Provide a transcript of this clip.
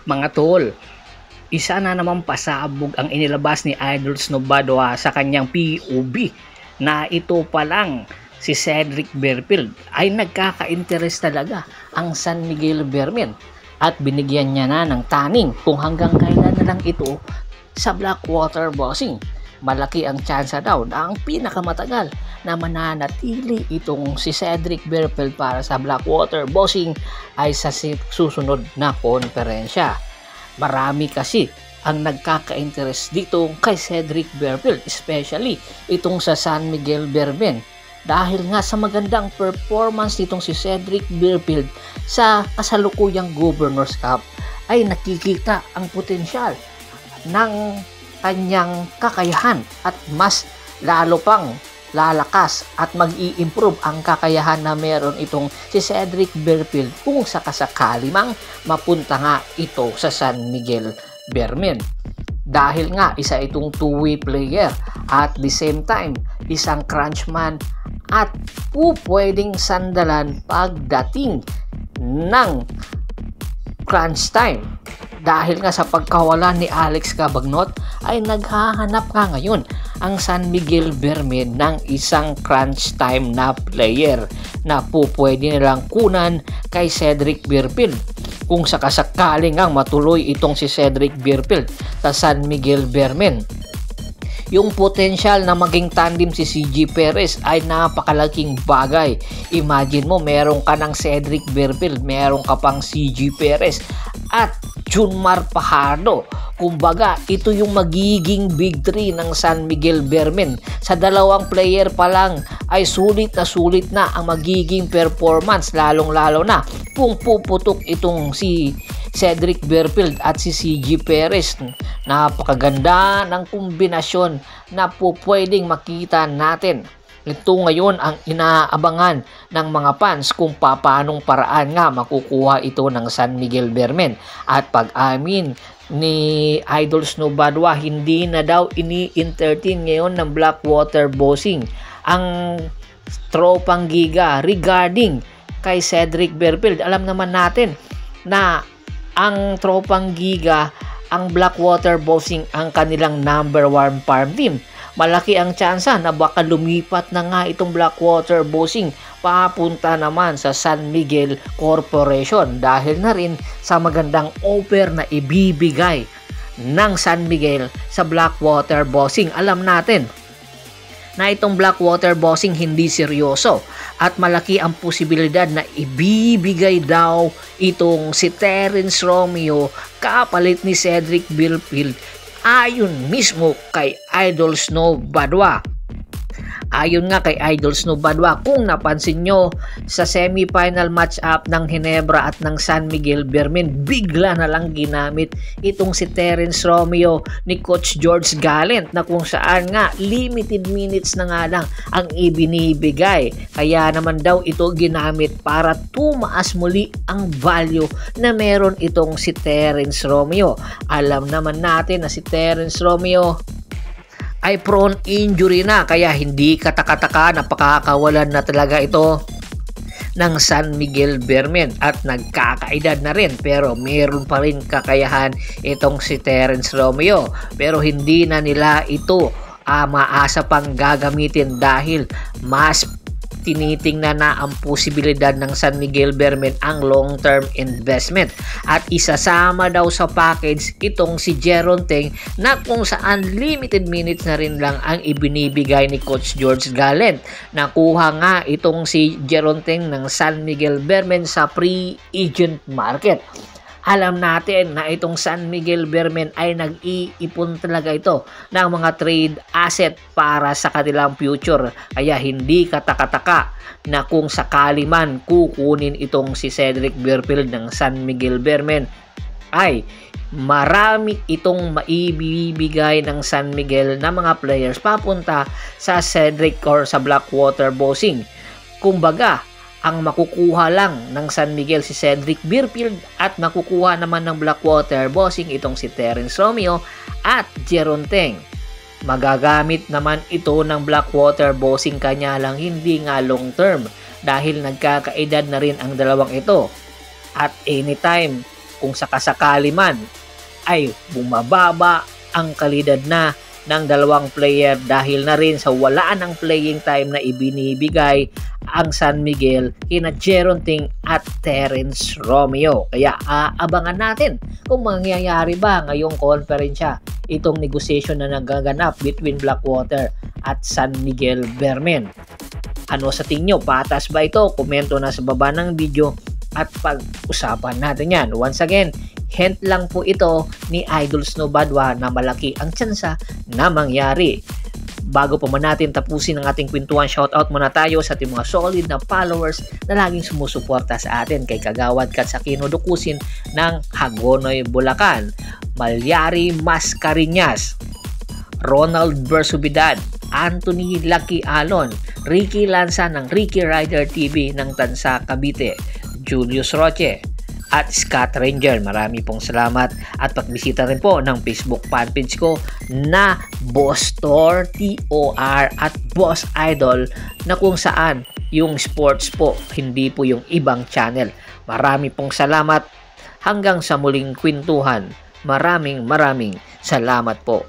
Mga tol, isa na naman pasabog ang inilabas ni Idol Snow Badwa sa kanyang POV na ito pa lang si Cedric Berfield ay nagkaka-interest talaga ang San Miguel Beermen at binigyan niya na ng taning kung hanggang kailan na lang ito sa Blackwater Boxing. Malaki ang tsansa daw na ang pinakamatagal na mananatili itong si Cedric Berfield para sa Blackwater Boxing ay sa susunod na konferensya. Marami kasi ang nagkaka-interest dito kay Cedric Berfield, especially itong sa San Miguel Beermen, dahil nga sa magandang performance nitong si Cedric Berfield sa kasalukuyang Governor's Cup ay nakikita ang potensyal ng kanyang kakayahan at mas lalo pang lalakas at mag-i-improve ang kakayahan na meron itong si Cedric Berfield kung sakasakali mang mapunta nga ito sa San Miguel Beermen. Dahil nga isa itong two-way player at the same time isang crunchman at pwedeng sandalan pagdating ng crunch time. Dahil nga sa pagkawala ni Alex Cabagnot ay naghahanap nga ngayon ang San Miguel Beermen ng isang crunch time na player na pwede nilang kunan kay Cedric Berfield kung sakasakaling nga matuloy itong si Cedric Berfield sa San Miguel Beermen. Yung potensyal na maging tandem si CG Perez ay napakalaking bagay. Imagine mo, meron ka ng Cedric Berfield, meron ka pang CG Perez at Junmar Fajardo. Kumbaga, ito yung magiging big three ng San Miguel Beermen. Sa dalawang player pa lang ay sulit na ang magiging performance, lalong-lalo na kung puputok itong si Cedric Berfield at si CG Perez. Napakaganda ng kombinasyon na pwedeng makita natin. Ito ngayon ang inaabangan ng mga fans kung paanong paraan nga makukuha ito ng San Miguel Beermen. At pag-amin ni Idol Snow Badwa, hindi na daw ini-entertain ngayon ng Blackwater Boxing ang tropang Giga regarding kay Cedric Berfield. Alam naman natin na ang tropang Giga, ang Blackwater Boxing ang kanilang number 1 farm team. Malaki ang tsansa na baka lumipat na nga itong Blackwater Boxing papunta naman sa San Miguel Corporation dahil na rin sa magandang offer na ibibigay ng San Miguel sa Blackwater Boxing. Alam natin na itong Blackwater Boxing hindi seryoso at malaki ang posibilidad na ibibigay daw itong si Terence Romeo kapalit ni Cedric Berfield ayon mismo kay Idol Snow Badwa. Ayon nga kay Idol Snow Badwa, kung napansin nyo sa semi-final match-up ng Ginebra at ng San Miguel Beermen, bigla na lang ginamit itong si Terence Romeo ni Coach George Gallant na kung saan nga limited minutes na nga lang ang ibinibigay. Kaya naman daw ito ginamit para tumaas muli ang value na meron itong si Terence Romeo. Alam naman natin na si Terence Romeo ay prone injury na, kaya hindi kataka-taka na pakakawalan na talaga ito ng San Miguel Beermen at nagkakaedad na rin, pero meron pa rin kakayahan itong si Terence Romeo, pero hindi na nila ito maasa pang gagamitin dahil mas tinitingnan na ang posibilidad ng San Miguel Beermen ang long-term investment at isasama daw sa package itong si Jeron Teng na kung saan limited minutes na rin lang ang ibinibigay ni Coach George Gallant. Nakuha nga itong si Jeron Teng ng San Miguel Beermen sa free agent market. Alam natin na itong San Miguel Beermen ay nag-iipon talaga ito ng mga trade asset para sa kanilang future. Kaya hindi kataka-taka na kung sakali man kukunin itong si Cedric Berfield ng San Miguel Beermen ay marami itong maibibigay ng San Miguel na mga players papunta sa Cedric or sa Blackwater Boxing. Kumbaga, ang makukuha lang ng San Miguel si Cedric Berfield at makukuha naman ng Blackwater Boxing itong si Terence Romeo at Jeron Teng. Magagamit naman ito ng Blackwater Boxing, kanya lang hindi nga long term dahil nagkakaedad na rin ang dalawang ito. At anytime kung sakasakali man ay bumababa ang kalidad na ng dalawang player dahil na rin sa wala ng playing time na ibinibigay ang San Miguel kina Jeron Ting at Terence Romeo. Kaya aabangan natin kung mangyayari ba ngayong konferensya itong negotiation na nagaganap between Blackwater at San Miguel Vermin. Ano sa tingin nyo? Patas ba ito? Komento na sa baba ng video at pag-usapan natin yan. Once again, hint lang po ito ni Idol Snow Badwa na malaki ang tsansa na mangyari. Bago pa man natin tapusin ang ating kwentuhan, shoutout muna tayo sa ating mga solid na followers na laging sumusuporta sa atin kay Kagawad Katsakino Dukusin ng Hagonoy, Bulacan, Malyari Mascariñas, Ronald Bersubidad, Anthony Lucky Alon, Ricky Lanza ng Ricky Rider TV ng Tansa, Cavite, Julius Roche, at Scott Ranger. Marami pong salamat at pagbisita rin po ng Facebook fanpage ko na Boss Tor, TOR at Boss Idol na kung saan yung sports po, hindi po yung ibang channel. Marami pong salamat. Hanggang sa muling kwentuhan. Maraming salamat po.